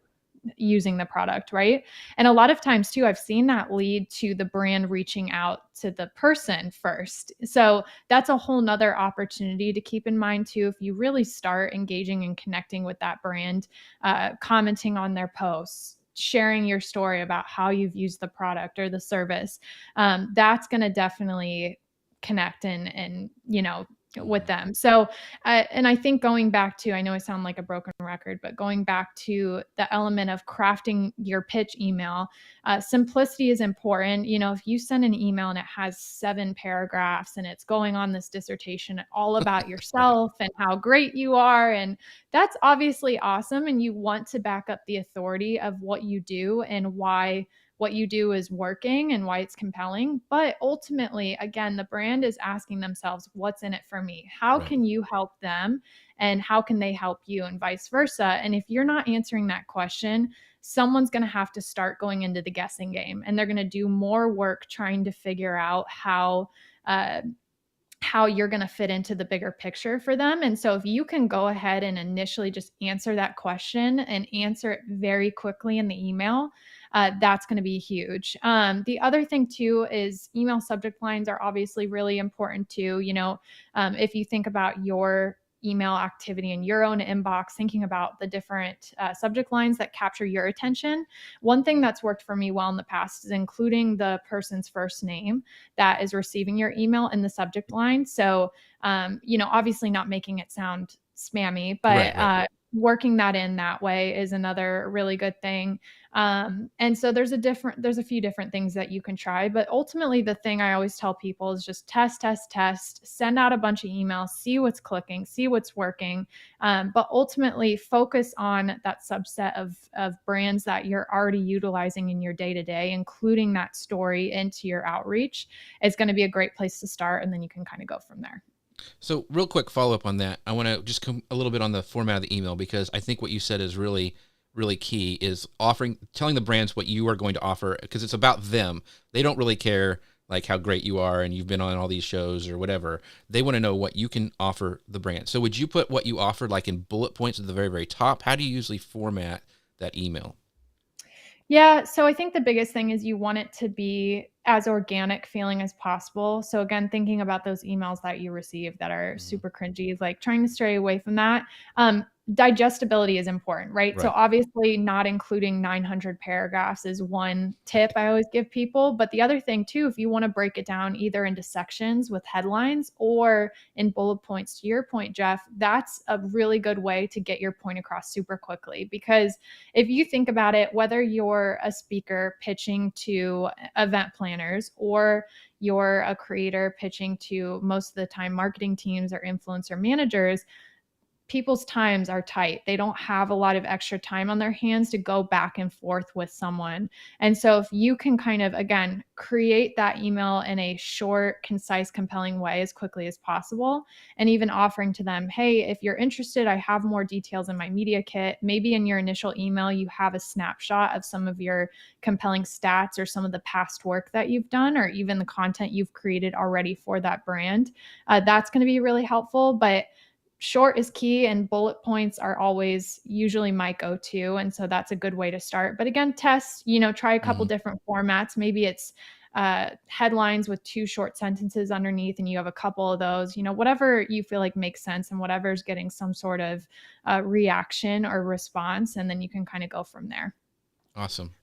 Speaker 3: using the product, right? And a lot of times too, I've seen that lead to the brand reaching out to the person first. So that's a whole nother opportunity to keep in mind too. If you really start engaging and connecting with that brand, commenting on their posts, sharing your story about how you've used the product or the service, that's going to definitely connect and with them. So and I think going back to, I know I sound like a broken record, but going back to the element of crafting your pitch email, simplicity is important. If you send an email and it has 7 paragraphs and it's going on this dissertation all about yourself and how great you are, and that's obviously awesome. And you want to back up the authority of what you do and why what you do is working and why it's compelling. But ultimately, again, the brand is asking themselves, what's in it for me? How can you help them? And how can they help you? And vice versa. And if you're not answering that question, someone's going to have to start going into the guessing game, and they're going to do more work trying to figure out how you're going to fit into the bigger picture for them. And so if you can go ahead and initially just answer that question and answer it very quickly in the email, that's going to be huge. The other thing too is email subject lines are obviously really important too. If you think about your email activity in your own inbox, thinking about the different subject lines that capture your attention. One thing that's worked for me well in the past is including the person's first name that is receiving your email in the subject line. So, obviously not making it sound spammy, but working that in that way is another really good thing. And so there's a few different things that you can try, but ultimately the thing I always tell people is just test, send out a bunch of emails, see what's clicking, see what's working. But ultimately focus on that subset of brands that you're already utilizing in your day-to-day, including that story into your outreach is going to be a great place to start. And then you can kind of go from there.
Speaker 1: So real quick follow-up on that. I want to just come a little bit on the format of the email, because I think what you said is really, really key, is telling the brands what you are going to offer, because it's about them. They don't really care like how great you are and you've been on all these shows or whatever. They want to know what you can offer the brand. So would you put what you offer like in bullet points at the very, very top? How do you usually format that email?
Speaker 3: Yeah, so I think the biggest thing is you want it to be as organic feeling as possible. So again, thinking about those emails that you receive that are super cringy, like trying to stray away from that. Digestibility is important, right? So obviously not including 900 paragraphs is one tip I always give people. But the other thing too, if you want to break it down either into sections with headlines or in bullet points, to your point, Jeff, that's a really good way to get your point across super quickly. Because if you think about it, whether you're a speaker pitching to event planners or you're a creator pitching to, most of the time, marketing teams or influencer managers, people's times are tight. They don't have a lot of extra time on their hands to go back and forth with someone. And so if you can kind of, again, create that email in a short, concise, compelling way as quickly as possible, and even offering to them, hey, if you're interested, I have more details in my media kit. Maybe in your initial email, you have a snapshot of some of your compelling stats or some of the past work that you've done, or even the content you've created already for that brand. That's going to be really helpful. But short is key, and bullet points are always usually my go-to. And so that's a good way to start. But again, try a couple different formats. Maybe it's headlines with 2 short sentences underneath, and you have a couple of those, whatever you feel like makes sense and whatever's getting some sort of reaction or response. And then you can kind of go from there.
Speaker 1: Awesome.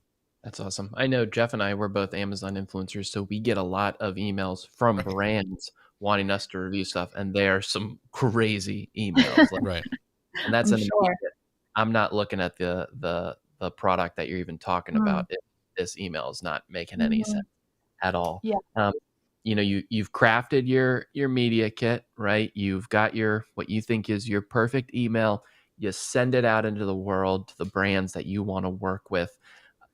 Speaker 2: That's awesome. I know Jeff and I were both Amazon influencers, so we get a lot of emails from brands wanting us to review stuff, and they are some crazy emails. And that's I'm not looking at the product that you're even talking about if this email is not making any sense at all.
Speaker 3: Yeah.
Speaker 2: You've crafted your media kit, right? You've got what you think is your perfect email. You send it out into the world to the brands that you want to work with.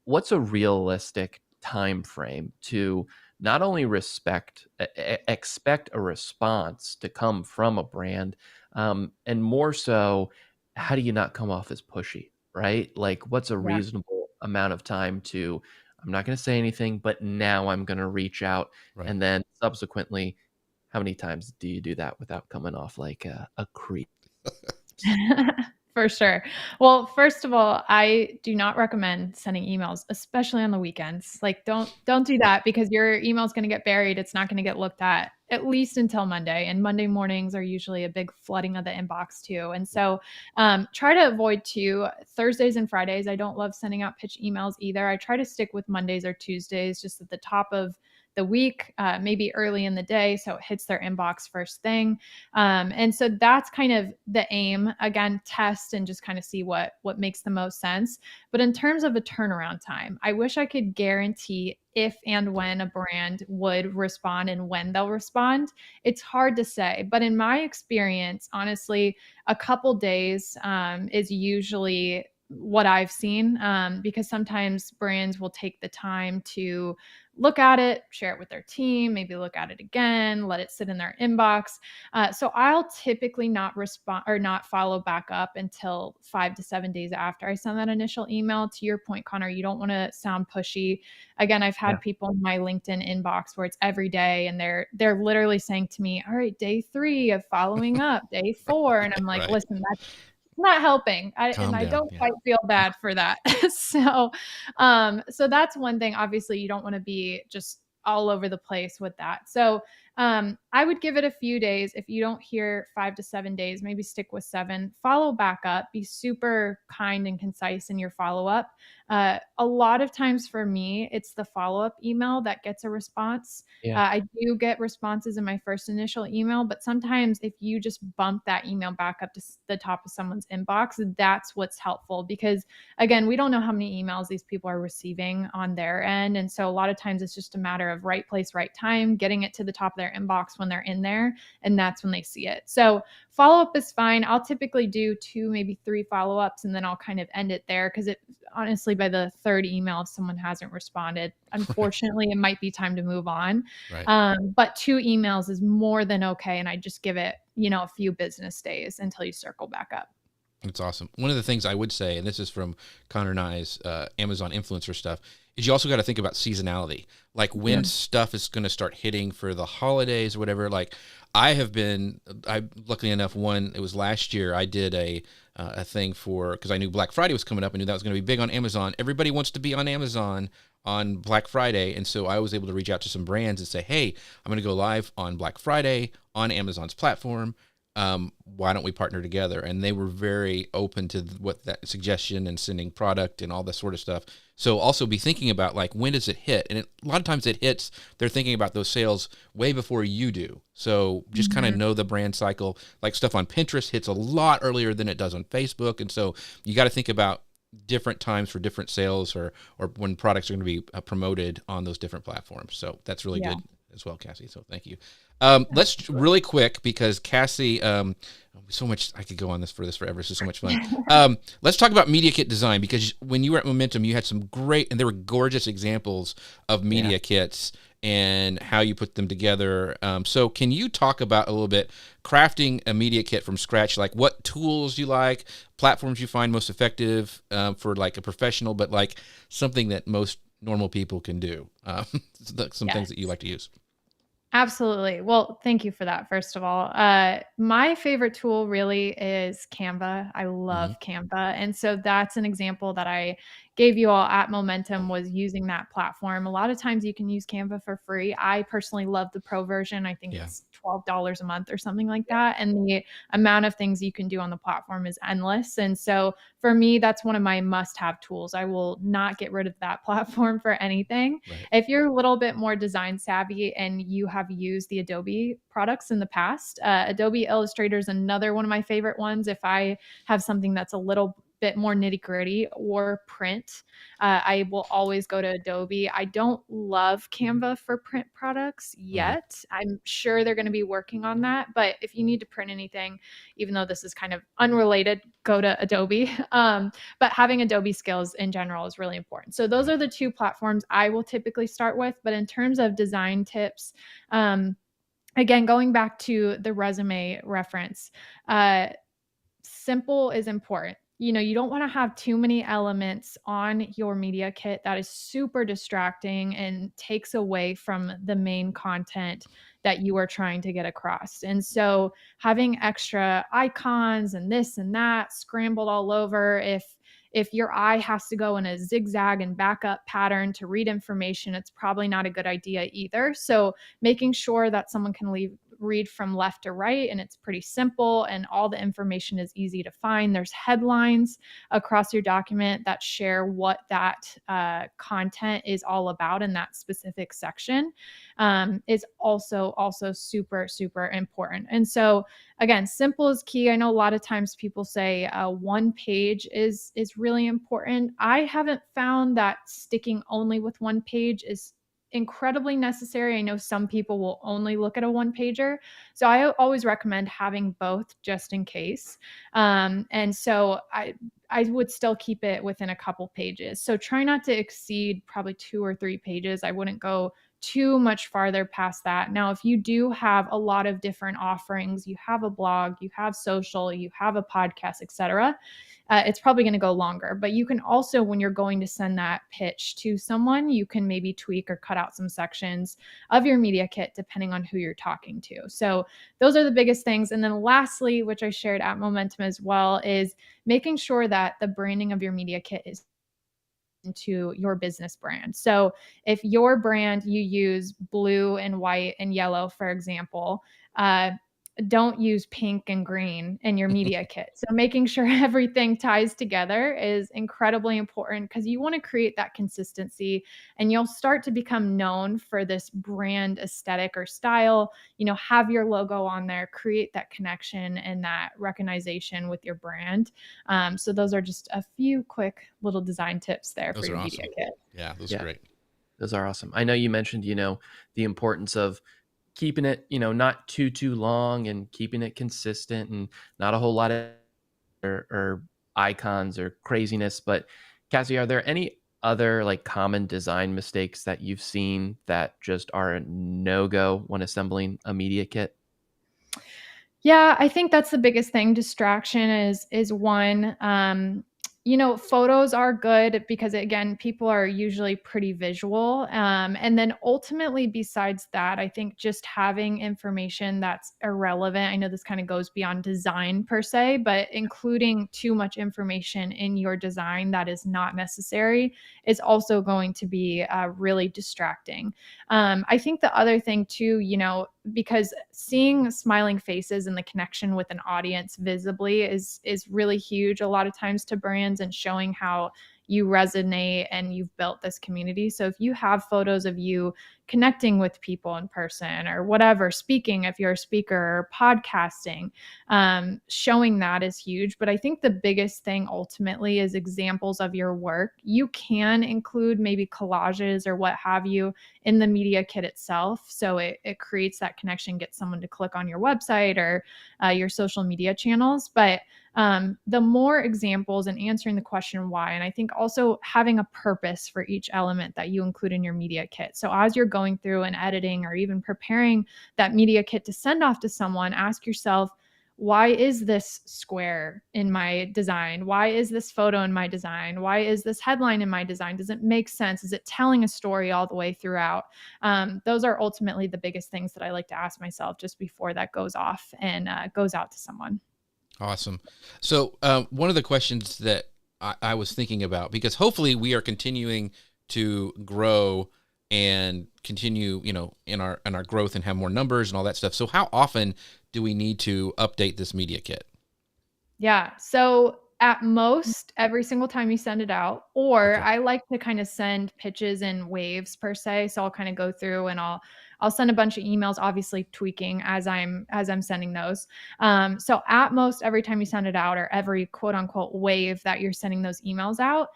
Speaker 2: What's a realistic time frame to not only expect a response to come from a brand, and more so how do you not come off as pushy, right? Like, what's a
Speaker 3: Yeah.
Speaker 2: reasonable amount of time to, I'm not going to say anything, but now I'm going to reach out.
Speaker 1: Right.
Speaker 2: And then subsequently, how many times do you do that without coming off like a creep?
Speaker 3: For sure. Well, first of all, I do not recommend sending emails, especially on the weekends. Like don't do that because your email is going to get buried. It's not going to get looked at least until Monday. And Monday mornings are usually a big flooding of the inbox too. And so try to avoid Thursdays and Fridays. I don't love sending out pitch emails either. I try to stick with Mondays or Tuesdays, just at the top of the week, maybe early in the day, so it hits their inbox first thing. And so that's kind of the aim. Again, test and just kind of see what makes the most sense. But in terms of a turnaround time, I wish I could guarantee if and when a brand would respond and when they'll respond. It's hard to say, but in my experience, honestly, a couple days is usually what I've seen, because sometimes brands will take the time to look at it, share it with their team, maybe look at it again, let it sit in their inbox. So I'll typically not respond or not follow back up until 5 to 7 days after I send that initial email. To your point, Connor, you don't want to sound pushy. Again, I've had people in my LinkedIn inbox where it's every day and they're literally saying to me, all right, day 3 of following up, day 4. And I'm like,
Speaker 1: Right.
Speaker 3: listen, that's not helping.
Speaker 1: Calm
Speaker 3: I
Speaker 1: down.
Speaker 3: don't
Speaker 1: Yeah.
Speaker 3: quite feel bad for that. So that's one thing. Obviously, you don't want to be just all over the place with that. So I would give it a few days. If you don't hear 5 to 7 days, maybe stick with 7. Follow back up. Be super kind and concise in your follow up. A lot of times for me, it's the follow up email that gets a response.
Speaker 2: Yeah.
Speaker 3: I do get responses in my first initial email, but sometimes if you just bump that email back up to the top of someone's inbox, that's what's helpful because, again, we don't know how many emails these people are receiving on their end. And so a lot of times it's just a matter of right place, right time, getting it to the top of their inbox when they're in there. And that's when they see it. So follow up is fine. I'll typically do 2, maybe 3 follow ups, and then I'll kind of end it there because it honestly, by the third email, if someone hasn't responded, unfortunately, it might be time to move on.
Speaker 1: Right.
Speaker 3: But 2 emails is more than okay. And I just give it, a few business days until you circle back up.
Speaker 1: That's awesome. One of the things I would say, and this is from Connor and I's Amazon influencer stuff, is you also got to think about seasonality. Like when stuff is going to start hitting for the holidays or whatever. Like I luckily enough, it was last year, I did a thing because I knew Black Friday was coming up. I knew that was going to be big on Amazon. Everybody wants to be on Amazon on Black Friday. And so I was able to reach out to some brands and say, hey, I'm going to go live on Black Friday on Amazon's platform. Why don't we partner together? And they were very open to what that suggestion and sending product and all this sort of stuff. So also be thinking about like, when does it hit? And a lot of times it hits, they're thinking about those sales way before you do. So just kind of know the brand cycle. Like stuff on Pinterest hits a lot earlier than it does on Facebook. And so you got to think about different times for different sales or when products are going to be promoted on those different platforms. So that's really good as well, Cassie. So thank you. Let's really quick because Cassie, so much I could go on this forever. This is so much fun. Let's talk about media kit design because when you were at Momentum, you had some great and there were gorgeous examples of media kits and how you put them together. So can you talk about a little bit crafting a media kit from scratch, like what tools you like, platforms you find most effective for like a professional, but like something that most normal people can do, some things that you like to use.
Speaker 3: Absolutely. Well, thank you for that, first of all. My favorite tool really is Canva. I love Canva. And so that's an example that I gave you all at Momentum was using that platform. A lot of times you can use Canva for free. I personally love the pro version. I think it's $12 a month or something like that. And the amount of things you can do on the platform is endless. And so for me, that's one of my must-have tools. I will not get rid of that platform for anything.
Speaker 1: Right.
Speaker 3: If you're a little bit more design savvy and you have used the Adobe products in the past, Adobe Illustrator is another one of my favorite ones. If I have something that's a little bit more nitty gritty or print, I will always go to Adobe. I don't love Canva for print products yet. I'm sure they're going to be working on that. But if you need to print anything, even though this is kind of unrelated, go to Adobe. But having Adobe skills in general is really important. So those are the 2 platforms I will typically start with. But in terms of design tips, again, going back to the resume reference, simple is important. You don't want to have too many elements on your media kit that is super distracting and takes away from the main content that you are trying to get across. And so having extra icons and this and that scrambled all over, if your eye has to go in a zigzag and backup pattern to read information, it's probably not a good idea either. So making sure that someone can read from left to right and it's pretty simple and all the information is easy to find. There's headlines across your document that share what that content is all about in that specific section, is also super, super important. And so again, simple is key. I know a lot of times people say one page is really important. I haven't found that sticking only with one page is incredibly necessary. I know some people will only look at a one pager. So I always recommend having both just in case. And so I would still keep it within a couple pages. So try not to exceed probably 2 or 3 pages. I wouldn't go too much farther past that. Now, if you do have a lot of different offerings, you have a blog, you have social, you have a podcast, etc., it's probably going to go longer. But you can also, when you're going to send that pitch to someone, you can maybe tweak or cut out some sections of your media kit depending on who you're talking to. So those are the biggest things. And then lastly, which I shared at Momentum as well, is making sure that the branding of your media kit is into your business brand. So if your brand, you use blue and white and yellow, for example, don't use pink and green in your media kit. So making sure everything ties together is incredibly important because you want to create that consistency and you'll start to become known for this brand aesthetic or style. Have your logo on there, create that connection and that recognition with your brand. So those are just a few quick little design tips there for your media kit.
Speaker 1: Yeah, those are great.
Speaker 2: Those are awesome. I know you mentioned, the importance of keeping it, not too long and keeping it consistent and not a whole lot of or icons or craziness. But Cassie, are there any other like common design mistakes that you've seen that just are a no-go when assembling a media kit?
Speaker 3: Yeah, I think that's the biggest thing. Distraction is one. Photos are good because again, people are usually pretty visual. And then ultimately, besides that, I think just having information that's irrelevant. I know this kind of goes beyond design per se, but including too much information in your design that is not necessary is also going to be really distracting. I think the other thing too, because seeing smiling faces and the connection with an audience visibly is really huge a lot of times to brands and showing how you resonate and you've built this community. So if you have photos of you connecting with people in person or whatever, speaking, if you're a speaker or podcasting, showing that is huge. But I think the biggest thing ultimately is examples of your work. You can include maybe collages or what have you in the media kit itself. So it creates that connection, gets someone to click on your website or your social media channels. But the more examples and answering the question why, and I think also having a purpose for each element that you include in your media kit. So as you're going through and editing or even preparing that media kit to send off to someone, ask yourself, why is this square in my design? Why is this photo in my design? Why is this headline in my design? Does it make sense? Is it telling a story all the way throughout? Those are ultimately the biggest things that I like to ask myself just before that goes off and goes out to someone.
Speaker 1: Awesome. So one of the questions that I was thinking about, because hopefully we are continuing to grow and continue, in our growth and have more numbers and all that stuff. So how often do we need to update this media kit?
Speaker 3: Yeah. So at most every single time you send it out, or I like to kind of send pitches in waves per se. So I'll kind of go through and I'll send a bunch of emails, obviously tweaking as I'm sending those. So at most every time you send it out or every quote unquote wave that you're sending those emails out,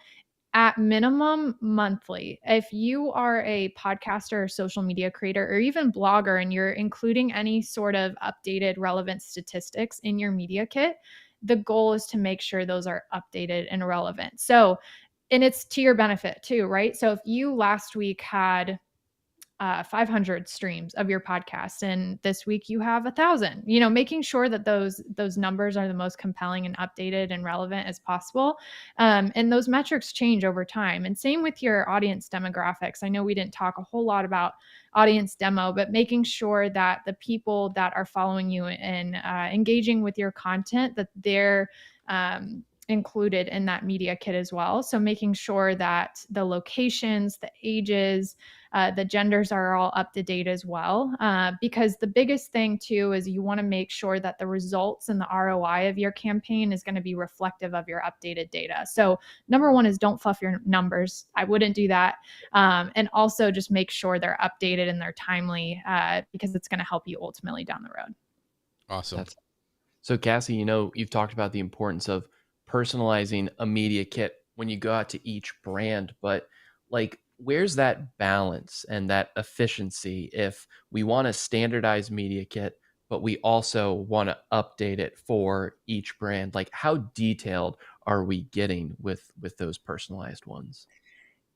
Speaker 3: at minimum monthly. If you are a podcaster or social media creator or even blogger and you're including any sort of updated relevant statistics in your media kit, the goal is to make sure those are updated and relevant. So, and it's to your benefit too, right? So if you last week had 500 streams of your podcast, and this week you have 1,000. Making sure that those numbers are the most compelling and updated and relevant as possible. And those metrics change over time. And same with your audience demographics. I know we didn't talk a whole lot about audience demo, but making sure that the people that are following you and engaging with your content, that they're included in that media kit as well. So making sure that the locations, the ages, the genders are all up to date as well. Because the biggest thing too is you want to make sure that the results and the ROI of your campaign is going to be reflective of your updated data. So number one is don't fluff your numbers. I wouldn't do that. And also just make sure they're updated and they're timely, because it's going to help you ultimately down the road.
Speaker 1: Awesome.
Speaker 2: So Cassie, you've talked about the importance of personalizing a media kit when you go out to each brand, but where's that balance and that efficiency if we want a standardized media kit, but we also want to update it for each brand? How detailed are we getting with those personalized ones?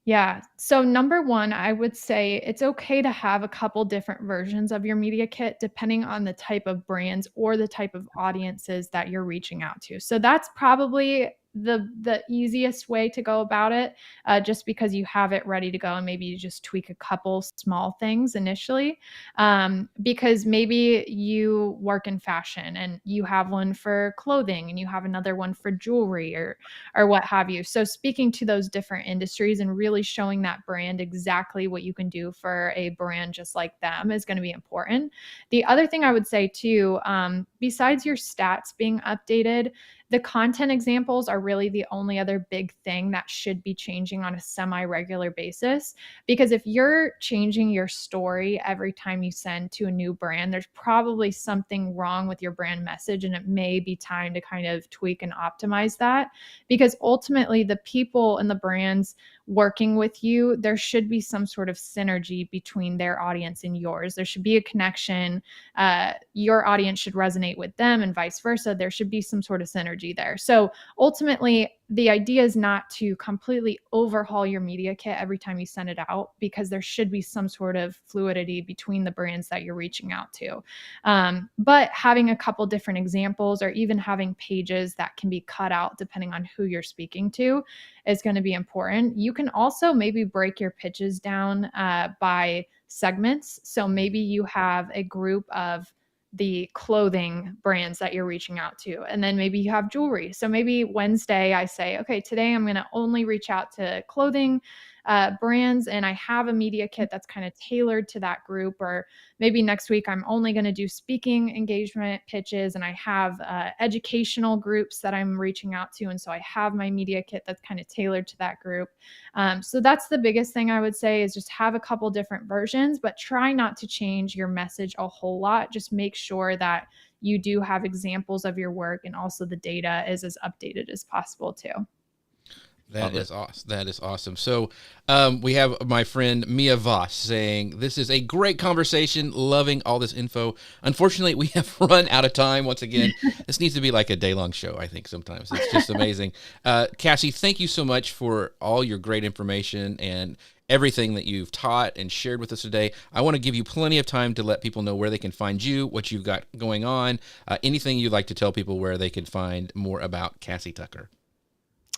Speaker 3: Yeah. So number one, I would say it's okay to have a couple different versions of your media kit depending on the type of brands or the type of audiences that you're reaching out to. So that's probably the easiest way to go about it, just because you have it ready to go and maybe you just tweak a couple small things initially, because maybe you work in fashion and you have one for clothing and you have another one for jewelry or what have you. So speaking to those different industries and really showing that brand exactly what you can do for a brand just like them is going to be important. The other thing I would say too, besides your stats being updated, the content examples are really the only other big thing that should be changing on a semi-regular basis. Because if you're changing your story every time you send to a new brand, there's probably something wrong with your brand message, and it may be time to kind of tweak and optimize that. Because ultimately, the people and the brands working with you, there should be some sort of synergy between their audience and yours. There should be a connection. Your audience should resonate with them and vice versa. There should be some sort of synergy there. So ultimately, the idea is not to completely overhaul your media kit every time you send it out, because there should be some sort of fluidity between the brands that you're reaching out to. But having a couple different examples or even having pages that can be cut out depending on who you're speaking to is going to be important. You can also maybe break your pitches down by segments. So maybe you have a group of the clothing brands that you're reaching out to, and then maybe you have jewelry. So maybe Wednesday I say, okay, today I'm going to only reach out to clothing brands, and I have a media kit that's kind of tailored to that group. Or maybe next week I'm only going to do speaking engagement pitches, and I have educational groups that I'm reaching out to, and so I have my media kit that's kind of tailored to that group. So that's the biggest thing I would say, is just have a couple different versions, but try not to change your message a whole lot. Just make sure that you do have examples of your work, and also the data is as updated as possible too.
Speaker 1: That is awesome. That is awesome. So we have my friend Mia Voss saying, this is a great conversation, loving all this info. Unfortunately, we have run out of time once again. This needs to be like a day-long show, I think, sometimes. It's just amazing. Cassie, thank you so much for all your great information and everything that you've taught and shared with us today. I want to give you plenty of time to let people know where they can find you, what you've got going on, anything you'd like to tell people where they can find more about Cassie Tucker.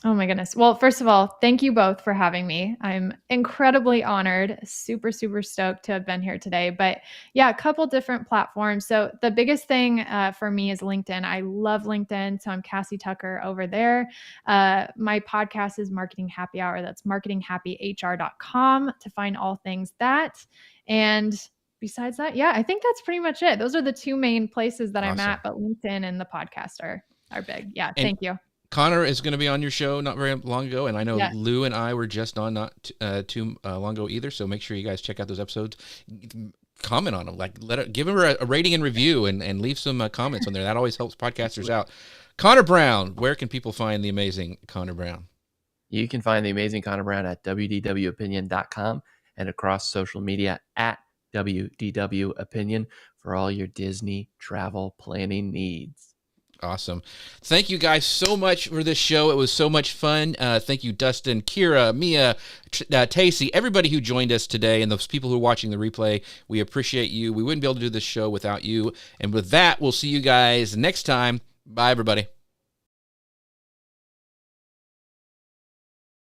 Speaker 3: Oh my goodness. Well, first of all, thank you both for having me. I'm incredibly honored, super, super stoked to have been here today. But yeah, a couple different platforms. So the biggest thing for me is LinkedIn. I love LinkedIn. So I'm Cassie Tucker over there. My podcast is Marketing Happy Hour. That's marketinghappyhr.com to find all things that. And besides that, yeah, I think that's pretty much it. Those are the two main places that I'm at, but LinkedIn and the podcast are big. Yeah, thank you.
Speaker 1: Connor is going to be on your show not very long ago, and I know Lou and I were just on not too long ago either, so make sure you guys check out those episodes. Comment on them. Give her a rating and review, and leave some comments on there. That always helps podcasters out. Connor Brown, where can people find the amazing Connor Brown?
Speaker 2: You can find the amazing Connor Brown at wdwopinion.com and across social media at WDW Opinion for all your Disney travel planning needs.
Speaker 1: Awesome. Thank you guys so much for this show. It was so much fun. Thank you, Dustin, Kira, Mia, Tacey, everybody who joined us today, and those people who are watching the replay. We appreciate you. We wouldn't be able to do this show without you. And with that, we'll see you guys next time. Bye, everybody.